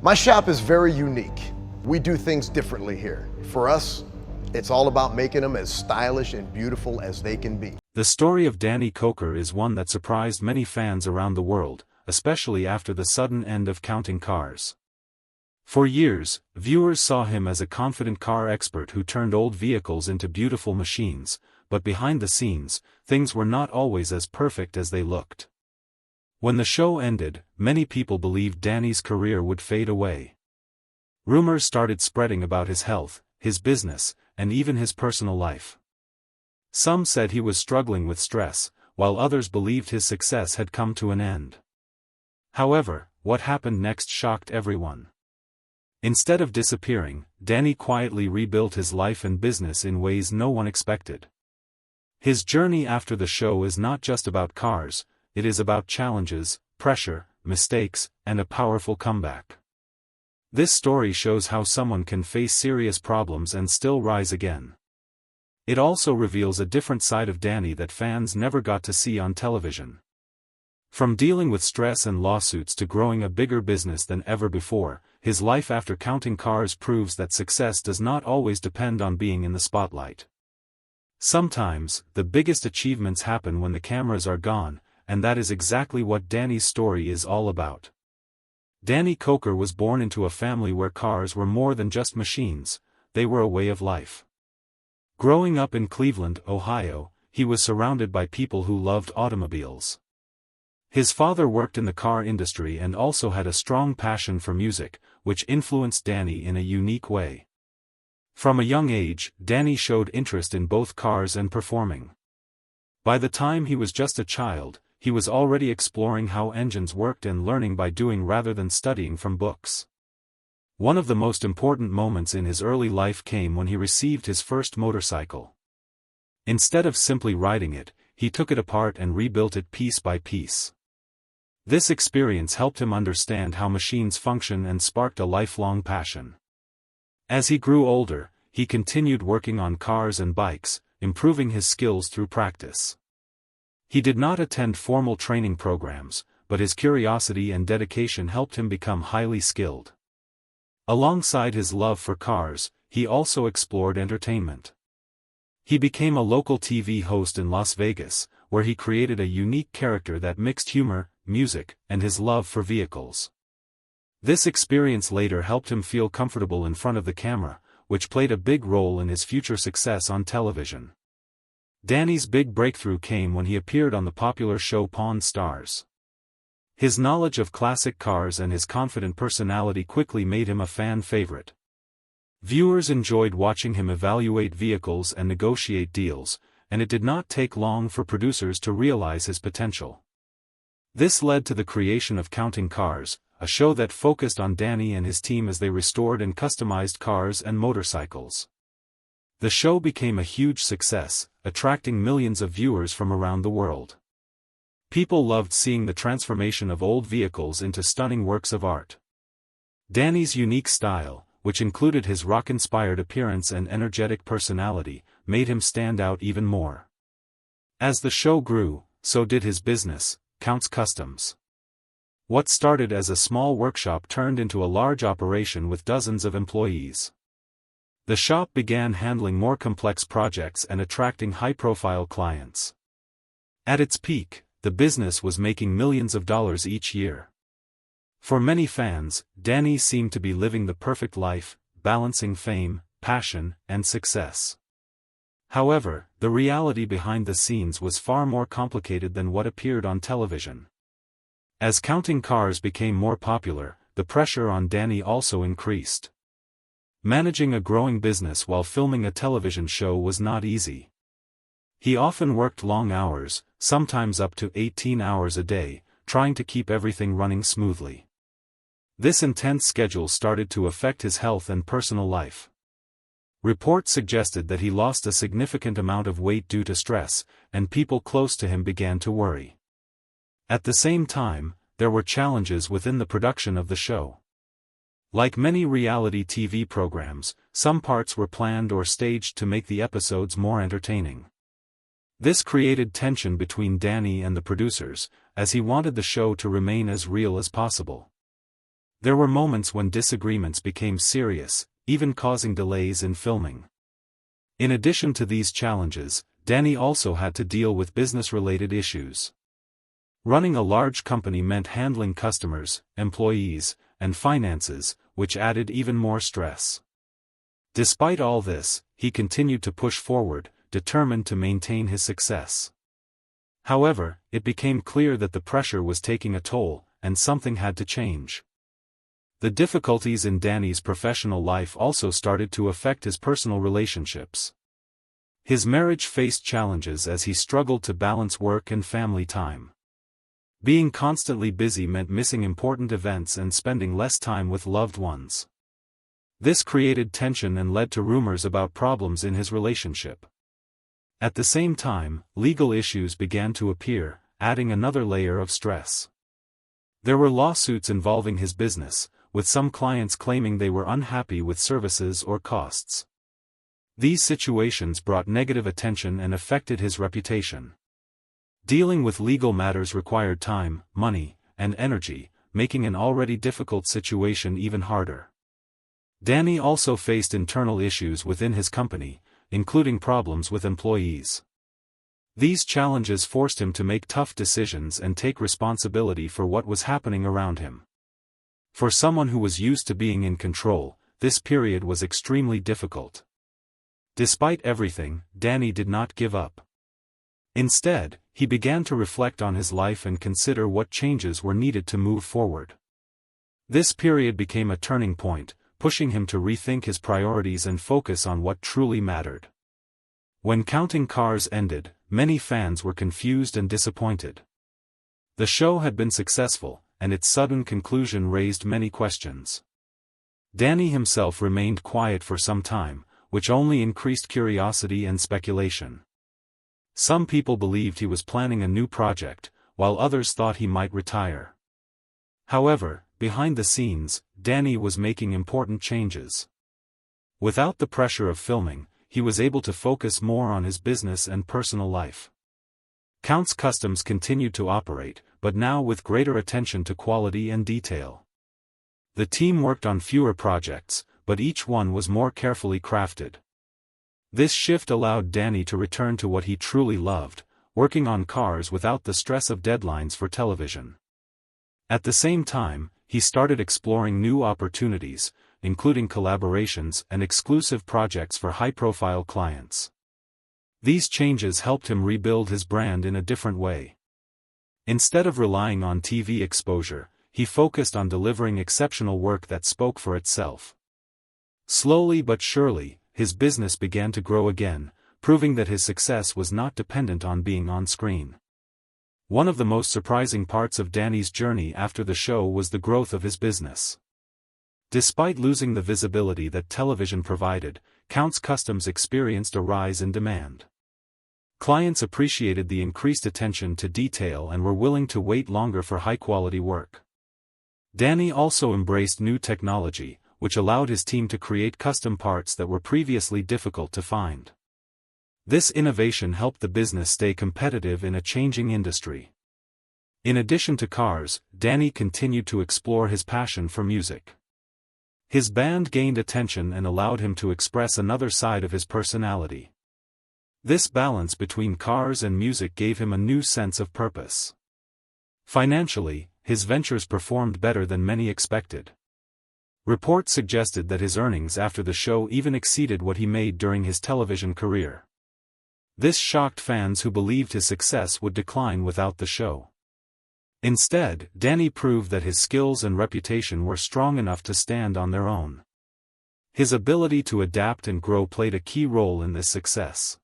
My shop is very unique. We do things differently here. For us, it's all about making them as stylish and beautiful as they can be. The story of Danny Koker is one that surprised many fans around the world, especially after the sudden end of Counting Cars. For years, viewers saw him as a confident car expert who turned old vehicles into beautiful machines, but behind the scenes, things were not always as perfect as they looked. When the show ended, many people believed Danny's career would fade away. Rumors started spreading about his health, his business, and even his personal life. Some said he was struggling with stress, while others believed his success had come to an end. However, what happened next shocked everyone. Instead of disappearing, Danny quietly rebuilt his life and business in ways no one expected. His journey after the show is not just about cars, it is about challenges, pressure, mistakes, and a powerful comeback. This story shows how someone can face serious problems and still rise again. It also reveals a different side of Danny that fans never got to see on television. From dealing with stress and lawsuits to growing a bigger business than ever before, his life after Counting Cars proves that success does not always depend on being in the spotlight. Sometimes, the biggest achievements happen when the cameras are gone, and that is exactly what Danny's story is all about. Danny Koker was born into a family where cars were more than just machines, they were a way of life. Growing up in Cleveland, Ohio, he was surrounded by people who loved automobiles. His father worked in the car industry and also had a strong passion for music, which influenced Danny in a unique way. From a young age, Danny showed interest in both cars and performing. By the time he was just a child, he was already exploring how engines worked and learning by doing rather than studying from books. One of the most important moments in his early life came when he received his first motorcycle. Instead of simply riding it, he took it apart and rebuilt it piece by piece. This experience helped him understand how machines function and sparked a lifelong passion. As he grew older, he continued working on cars and bikes, improving his skills through practice. He did not attend formal training programs, but his curiosity and dedication helped him become highly skilled. Alongside his love for cars, he also explored entertainment. He became a local TV host in Las Vegas, where he created a unique character that mixed humor, music, and his love for vehicles. This experience later helped him feel comfortable in front of the camera, which played a big role in his future success on television. Danny's big breakthrough came when he appeared on the popular show Pawn Stars. His knowledge of classic cars and his confident personality quickly made him a fan favorite. Viewers enjoyed watching him evaluate vehicles and negotiate deals, and it did not take long for producers to realize his potential. This led to the creation of Counting Cars, a show that focused on Danny and his team as they restored and customized cars and motorcycles. The show became a huge success, attracting millions of viewers from around the world. People loved seeing the transformation of old vehicles into stunning works of art. Danny's unique style, which included his rock-inspired appearance and energetic personality, made him stand out even more. As the show grew, so did his business, Counts Customs. What started as a small workshop turned into a large operation with dozens of employees. The shop began handling more complex projects and attracting high-profile clients. At its peak, the business was making millions of dollars each year. For many fans, Danny seemed to be living the perfect life, balancing fame, passion, and success. However, the reality behind the scenes was far more complicated than what appeared on television. As Counting Cars became more popular, the pressure on Danny also increased. Managing a growing business while filming a television show was not easy. He often worked long hours, sometimes up to 18 hours a day, trying to keep everything running smoothly. This intense schedule started to affect his health and personal life. Reports suggested that he lost a significant amount of weight due to stress, and people close to him began to worry. At the same time, there were challenges within the production of the show. Like many reality TV programs, some parts were planned or staged to make the episodes more entertaining. This created tension between Danny and the producers, as he wanted the show to remain as real as possible. There were moments when disagreements became serious, even causing delays in filming. In addition to these challenges, Danny also had to deal with business-related issues. Running a large company meant handling customers, employees, and finances, which added even more stress. Despite all this, he continued to push forward, determined to maintain his success. However, it became clear that the pressure was taking a toll, and something had to change. The difficulties in Danny's professional life also started to affect his personal relationships. His marriage faced challenges as he struggled to balance work and family time. Being constantly busy meant missing important events and spending less time with loved ones. This created tension and led to rumors about problems in his relationship. At the same time, legal issues began to appear, adding another layer of stress. There were lawsuits involving his business, with some clients claiming they were unhappy with services or costs. These situations brought negative attention and affected his reputation. Dealing with legal matters required time, money, and energy, making an already difficult situation even harder. Danny also faced internal issues within his company, including problems with employees. These challenges forced him to make tough decisions and take responsibility for what was happening around him. For someone who was used to being in control, this period was extremely difficult. Despite everything, Danny did not give up. Instead, he began to reflect on his life and consider what changes were needed to move forward. This period became a turning point, pushing him to rethink his priorities and focus on what truly mattered. When Counting Cars ended, many fans were confused and disappointed. The show had been successful, and its sudden conclusion raised many questions. Danny himself remained quiet for some time, which only increased curiosity and speculation. Some people believed he was planning a new project, while others thought he might retire. However, behind the scenes, Danny was making important changes. Without the pressure of filming, he was able to focus more on his business and personal life. Count's Customs continued to operate, but now with greater attention to quality and detail. The team worked on fewer projects, but each one was more carefully crafted. This shift allowed Danny to return to what he truly loved, working on cars without the stress of deadlines for television. At the same time, he started exploring new opportunities, including collaborations and exclusive projects for high-profile clients. These changes helped him rebuild his brand in a different way. Instead of relying on TV exposure, he focused on delivering exceptional work that spoke for itself. Slowly but surely, his business began to grow again, proving that his success was not dependent on being on screen. One of the most surprising parts of Danny's journey after the show was the growth of his business. Despite losing the visibility that television provided, Count's Customs experienced a rise in demand. Clients appreciated the increased attention to detail and were willing to wait longer for high-quality work. Danny also embraced new technology, which allowed his team to create custom parts that were previously difficult to find. This innovation helped the business stay competitive in a changing industry. In addition to cars, Danny continued to explore his passion for music. His band gained attention and allowed him to express another side of his personality. This balance between cars and music gave him a new sense of purpose. Financially, his ventures performed better than many expected. Reports suggested that his earnings after the show even exceeded what he made during his television career. This shocked fans who believed his success would decline without the show. Instead, Danny proved that his skills and reputation were strong enough to stand on their own. His ability to adapt and grow played a key role in this success.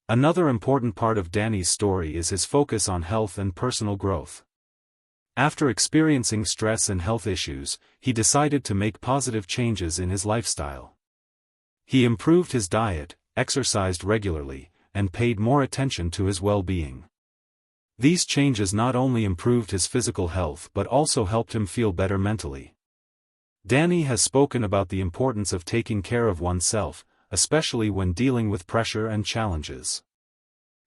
Another important part of Danny's story is his focus on health and personal growth. After experiencing stress and health issues, he decided to make positive changes in his lifestyle. He improved his diet, exercised regularly, and paid more attention to his well-being. These changes not only improved his physical health but also helped him feel better mentally. Danny has spoken about the importance of taking care of oneself, especially when dealing with pressure and challenges.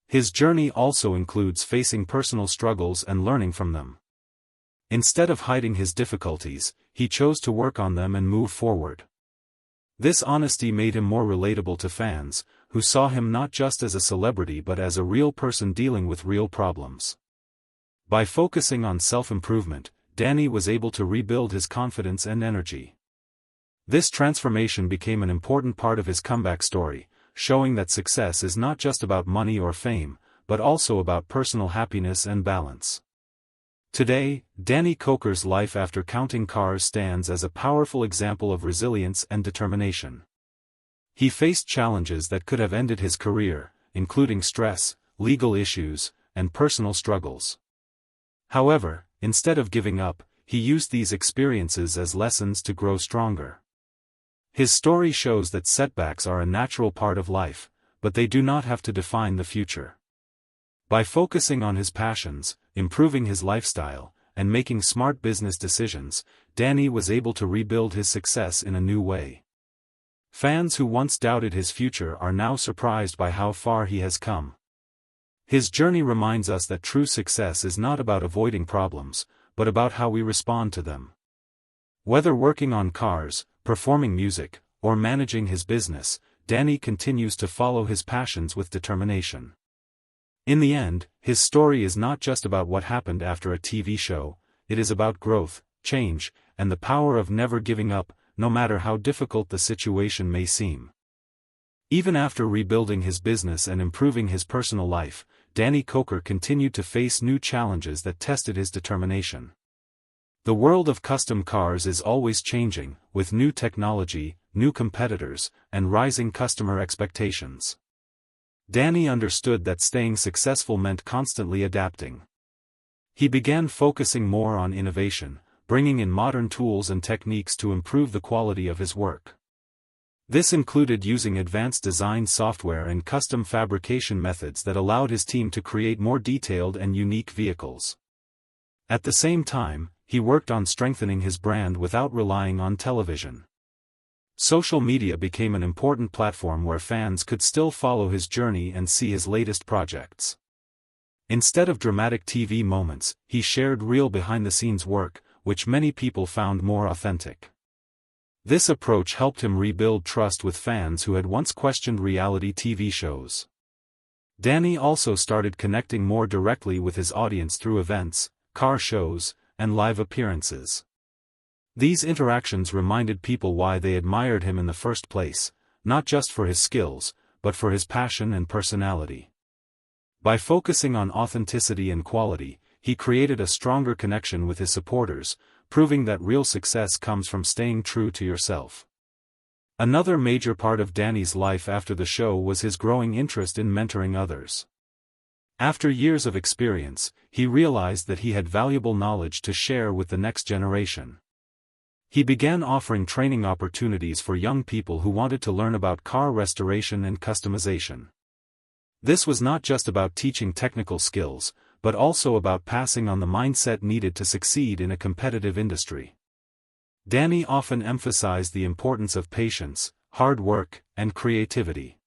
His journey also includes facing personal struggles and learning from them. Instead of hiding his difficulties, he chose to work on them and move forward. This honesty made him more relatable to fans, who saw him not just as a celebrity but as a real person dealing with real problems. By focusing on self-improvement, Danny was able to rebuild his confidence and energy. This transformation became an important part of his comeback story, showing that success is not just about money or fame, but also about personal happiness and balance. Today, Danny Koker's life after counting cars stands as a powerful example of resilience and determination. He faced challenges that could have ended his career, including stress, legal issues, and personal struggles. However, instead of giving up, he used these experiences as lessons to grow stronger. His story shows that setbacks are a natural part of life, but they do not have to define the future. By focusing on his passions, improving his lifestyle, and making smart business decisions, Danny was able to rebuild his success in a new way. Fans who once doubted his future are now surprised by how far he has come. His journey reminds us that true success is not about avoiding problems, but about how we respond to them. Whether working on cars, performing music, or managing his business, Danny continues to follow his passions with determination. In the end, his story is not just about what happened after a TV show, it is about growth, change, and the power of never giving up, no matter how difficult the situation may seem. Even after rebuilding his business and improving his personal life, Danny Koker continued to face new challenges that tested his determination. The world of custom cars is always changing, with new technology, new competitors, and rising customer expectations. Danny understood that staying successful meant constantly adapting. He began focusing more on innovation, bringing in modern tools and techniques to improve the quality of his work. This included using advanced design software and custom fabrication methods that allowed his team to create more detailed and unique vehicles. At the same time, he worked on strengthening his brand without relying on television. Social media became an important platform where fans could still follow his journey and see his latest projects. Instead of dramatic TV moments, he shared real behind-the-scenes work, which many people found more authentic. This approach helped him rebuild trust with fans who had once questioned reality TV shows. Danny also started connecting more directly with his audience through events, car shows, and live appearances. These interactions reminded people why they admired him in the first place, not just for his skills, but for his passion and personality. By focusing on authenticity and quality, he created a stronger connection with his supporters, proving that real success comes from staying true to yourself. Another major part of Danny's life after the show was his growing interest in mentoring others. After years of experience, he realized that he had valuable knowledge to share with the next generation. He began offering training opportunities for young people who wanted to learn about car restoration and customization. This was not just about teaching technical skills, but also about passing on the mindset needed to succeed in a competitive industry. Danny often emphasized the importance of patience, hard work, and creativity.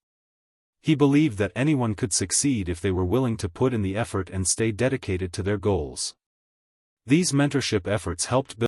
He believed that anyone could succeed if they were willing to put in the effort and stay dedicated to their goals. These mentorship efforts helped build